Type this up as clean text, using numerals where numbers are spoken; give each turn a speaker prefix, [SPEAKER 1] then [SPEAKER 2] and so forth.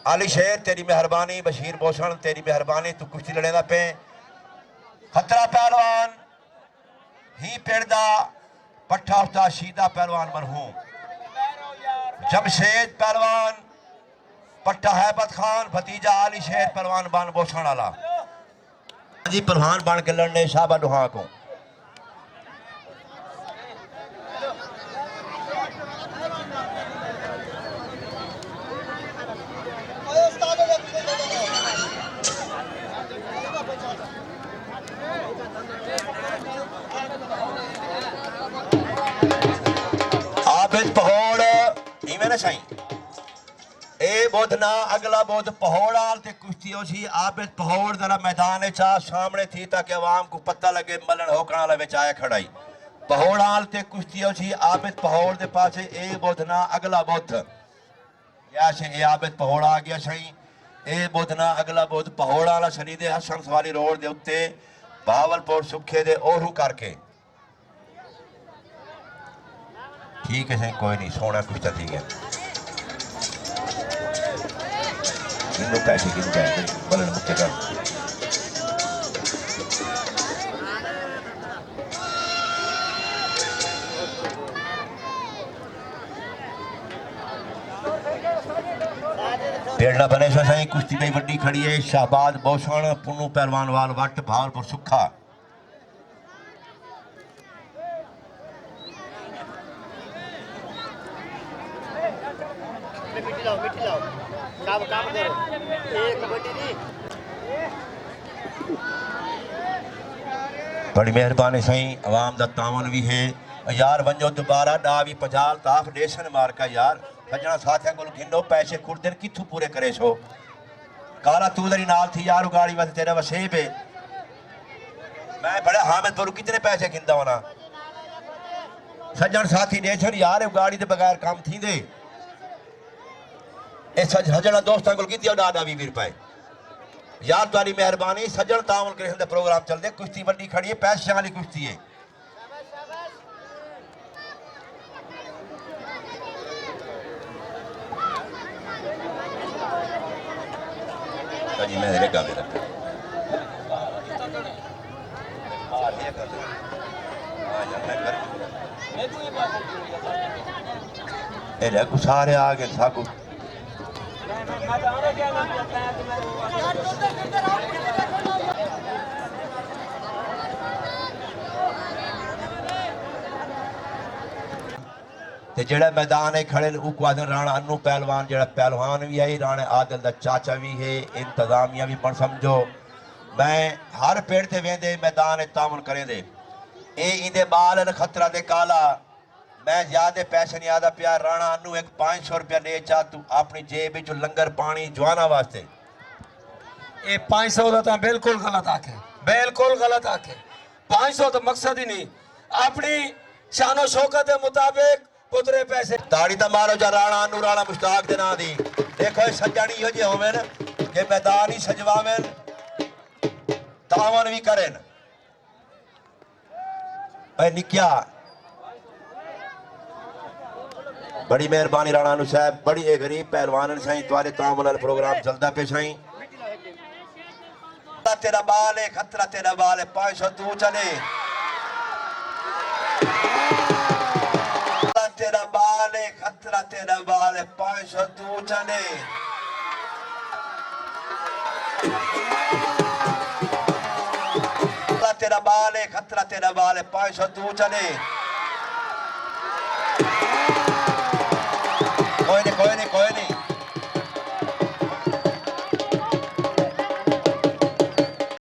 [SPEAKER 1] आली शेर तेरी मेहरबानी, बशीर भूषण तेरी मेहरबानी, तू कुश्ती लड़ेदा पे। खतरा पहलवान ही पेड़दा पट्ठा उस्ताद शीदा पहलवान मरहूम, जमशेद पहलवान पट्टा हैबत खान भतीजा आली शेर पहलवान बान भूषण वाला जी पहलवान बन के लड़ने शाबा दुहा को। आबिद पहोड़ इवें ना साईं ए बोधना अगला बोध पहोड़ाल ते कुश्ती होसी। आबिद पहोड़ जरा मैदान चा सामने थी ताकि आवाम को पता लगे मलन होकण वाला विच आया खड़ाई। पहोड़ाल ते कुश्ती होसी। आबिद पहोड़ दे पासे ए बोधना अगला बोध या से ए आबिद पहोड़ आ गया साईं। ए बोधना अगला बोध पहोड़ वाला शनी दे हसन सवारी रोड दे उत्ते भावलपुर सुखे दे ओरू करके ठीक है साईं, कोई नहीं सोना कुछ ठीक है। किन्नों पैसे किन जाए बलन मुक्के कर पेड़ना बने साईं। कुश्ती में वड्डी खड़ी है शाहबाद भूषण पुन्नू पहलवान वाल वट भावलपुर सुखा। बड़ी मेहरबानी साईं, अवाम दा तावन भी है यार। वंजो दोबारा डा भी पजाल ताफ डेसन मार का यार सजना साथिया को घिनो पैसे खुर्दन किथू पूरे करे सो। काला तू दरी नाल थी यार गाड़ी वास्ते तेरा वसेब है। मैं बड़ा हामिद पर कितने पैसे खिंदा होना सजन साथी डेसन यार गाड़ी दे बगैर काम थी दे ए सजना दोस्तां को किती डाडा 20 रुपए यार तारी मेहरबानी। सजन तावल कृष्ण दे प्रोग्राम चलते कुश्ती वड्डी खड़ी है पैसे वाली कुश्ती है। जी मैं रेगा मेरा सारे आ गए साकू ते जेड़ा मैदान है खड़े उकवादन राणा अन्नू पहलवान जेड़ा पहलवान भी है राणे आदिल दा चाचा भी है इंतजामिया भी पण समझो। मैं हर पेड़ ते वेंदे मैदान तावन करे दे ए इंदे बाल न खतरा दे काला। मैं ज्यादा पैसे नहीं आदा प्यार राणा अन्नू एक 500 रुपया ले चा तू अपनी जेब जो लंगर पानी जवाना वास्ते।
[SPEAKER 2] ये 500 तो बिल्कुल गलत आखे, बिल्कुल गलत आखे। 500 तो मकसद ही नहीं अपनी शानो शौकत के मुताबिक पुतरे पैसे
[SPEAKER 1] ताड़ी तो मारो जा राणा अन्नू राणा मुश्ताक दे ना दी। देखो सज्जनी हो जे होवेन के मैदान ही सजवावेन तावन भी करेन। भाई निक्या बड़ी मेहरबानी राणा अन्नू साहब बड़ी ए गरीब पहलवान साईं तुम्हारे तावन वाला प्रोग्राम चलता पे साईं। तेरा बाल है खतरा तेरा बाल है 500 तू चले तेरा बाल है खतरा तेरा बाल है 500 तू चले। तेरा बाल है खतरा तेरा बाल है 500 तू चले।